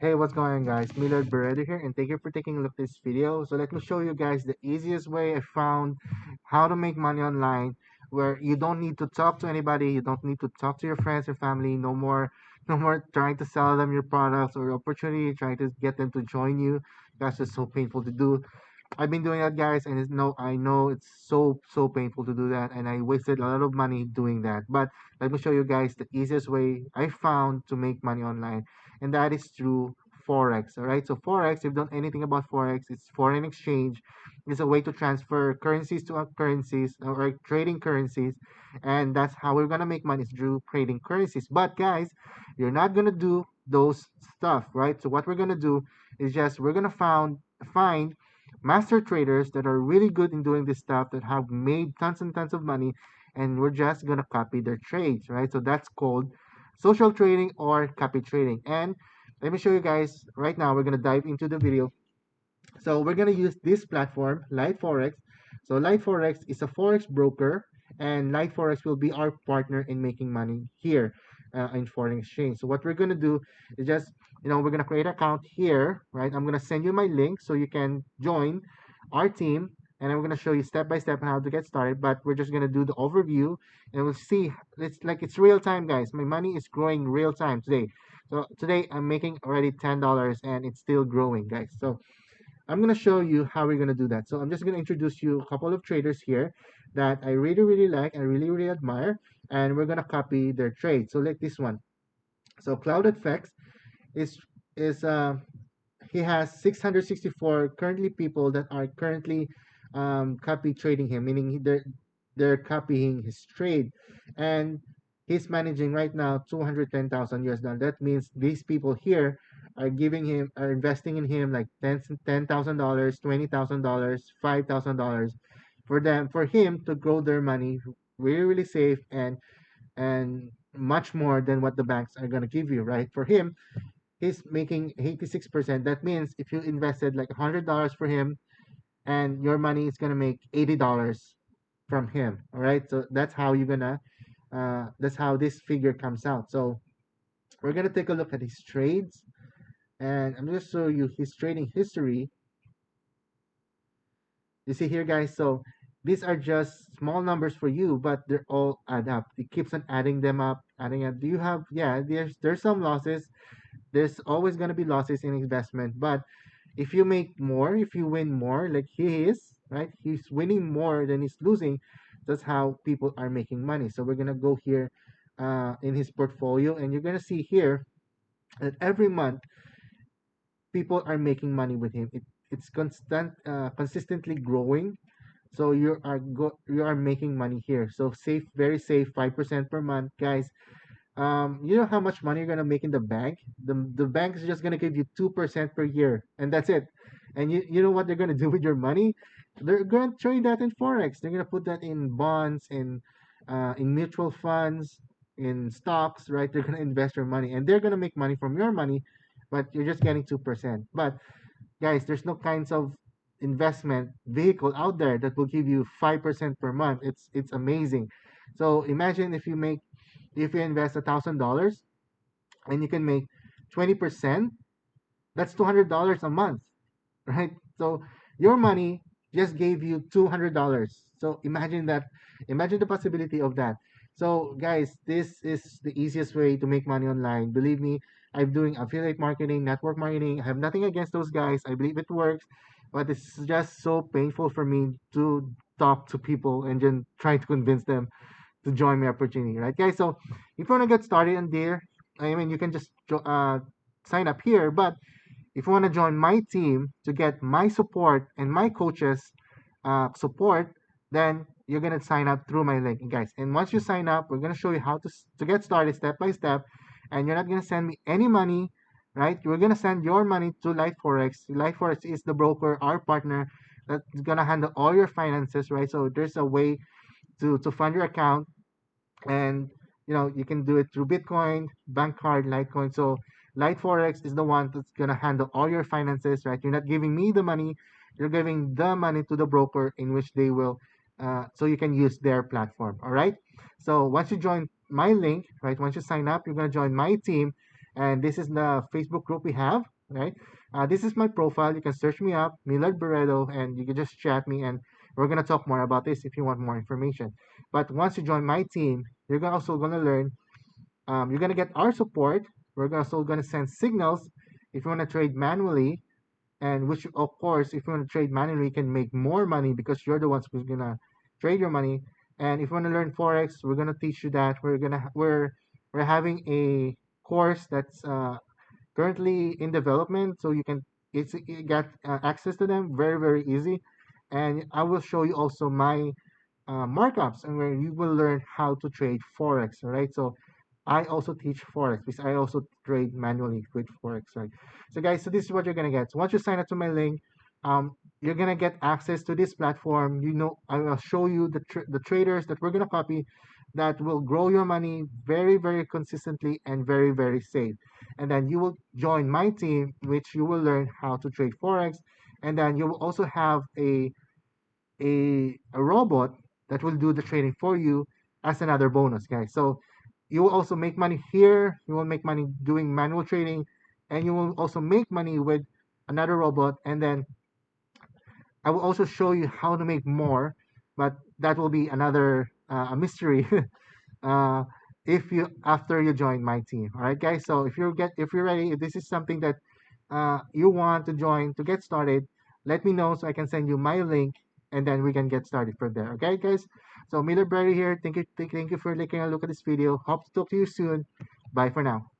Hey, what's going on, guys? Millard Beretta here, and thank you for taking a look at this video. So let me show you guys the easiest way I found how to make money online, where you don't need to talk to anybody, you don't need to talk to your friends or family, no more, no more trying to sell them your products or opportunity, trying to get them to join you. That's just so painful to do. I've been doing that, guys, and I know it's so painful to do that, and I wasted a lot of money doing that. But let me show you guys the easiest way I found to make money online, and that is through Forex. All right, so Forex, if you don't know anything about Forex, it's foreign exchange. It's a way to transfer currencies to currencies or trading currencies, and that's how we're gonna make money is through trading currencies. But guys, you're not gonna do those stuff, right? So what we're gonna do is just we're gonna find master traders that are really good in doing this stuff that have made tons and tons of money, and we're just gonna copy their trades, right? So that's called social trading or copy trading. And let me show you guys right now. We're gonna dive into the video. So we're gonna use this platform, LiteForex. So LiteForex is a forex broker, and LiteForex will be our partner in making money here in foreign exchange. So what we're gonna do is just, we're gonna create an account here, right? I'm gonna send you my link so you can join our team, and I'm gonna show you step by step on how to get started. But we're just gonna do the overview, and we'll see. It's real time, guys. My money is growing real time today. So today I'm making already $10, and it's still growing, guys. So I'm going to show you how we're going to do that. So I'm just going to introduce you a couple of traders here that I really, really like and really, really admire. And we're going to copy their trade. So like this one. So Cloud FX is, is he has 664 currently people that are currently copy trading him, meaning they're copying his trade. And he's managing right now 210,000 US dollars. That means these people here are investing in him like $10,000, $20,000, $5,000 for him to grow their money really, really safe and much more than what the banks are gonna give you, right? For him, he's making 86%. That means if you invested like $100 for him, and your money is gonna make $80 from him. All right, so that's how this figure comes out. So we're gonna take a look at his trades, and I'm gonna show you his trading history. You see here, guys. So these are just small numbers for you, but they're all add up. It keeps on adding them up, adding up. Do you have? Yeah, there's some losses. There's always gonna be losses in investment, but if you make more, if you win more, like he is, right? He's winning more than he's losing. That's how people are making money. So we're gonna go here in his portfolio, and you're gonna see here that every month people are making money with him. It's consistently growing. So you are making money here. So safe, very safe, 5% per month, guys. You know how much money you're gonna make in the bank? The bank is just gonna give you 2% per year, and that's it. And you know what they're gonna do with your money? They're gonna trade that in forex. They're gonna put that in bonds, in mutual funds, in stocks, right? They're gonna invest your money, and they're gonna make money from your money, but you're just getting 2%. But guys, there's no kinds of investment vehicle out there that will give you 5% per month. It's amazing. So imagine if you invest $1,000 and you can make 20%, that's $200 a month, right? So your money just gave you $200. So imagine that, imagine the possibility of that. So guys, this is the easiest way to make money online. Believe me, I'm doing affiliate marketing, network marketing. I have nothing against those guys. I believe it works, but it's just so painful for me to talk to people and then try to convince them to join my opportunity, right, guys? So if you want to get started in there, I mean, you can just sign up here. But if you want to join my team to get my support and my coaches support, then you're gonna sign up through my link, guys. And once you sign up, we're gonna show you how to get started step by step. And you're not gonna send me any money, right? You're gonna send your money to LiteForex. LiteForex is the broker, our partner, that's gonna handle all your finances, right? So there's a way to fund your account, and you can do it through Bitcoin, bank card, Litecoin. So LiteForex is the one that's gonna handle all your finances, right? You're not giving me the money, you're giving the money to the broker in which they will, so you can use their platform. All right. So once you join my link, right? Once you sign up, you're gonna join my team, and this is the Facebook group we have. Right? This is my profile. You can search me up, Millard Barredo, and you can just chat me, and we're gonna talk more about this if you want more information. But once you join my team, also gonna learn. You're gonna get our support. Also gonna send signals if you wanna trade manually, and which of course, if you wanna trade manually, you can make more money because you're the ones who's gonna trade your money. And if you wanna learn forex, we're gonna teach you that. We're having a course that's currently in development, so you get access to them very easy. And I will show you also my markups, and where you will learn how to trade forex. All right, so I also teach forex because I also trade manually with forex. Right, so guys, so this is what you're gonna get. So once you sign up to my link, you're gonna get access to this platform. I will show you the traders that we're gonna copy, that will grow your money very consistently and very safe. And then you will join my team, which you will learn how to trade forex, and then you will also have a robot that will do the trading for you as another bonus, guys. So you will also make money here. You will make money doing manual trading, and you will also make money with another robot. And then I will also show you how to make more, but that will be another a mystery. uh, if you after you join my team. All right, guys. So if you're ready, if this is something that you want to join to get started, let me know so I can send you my link, and then we can get started from there. Okay, guys. So Miller Berry here. Thank you for taking a look at this video. Hope to talk to you soon. Bye for now.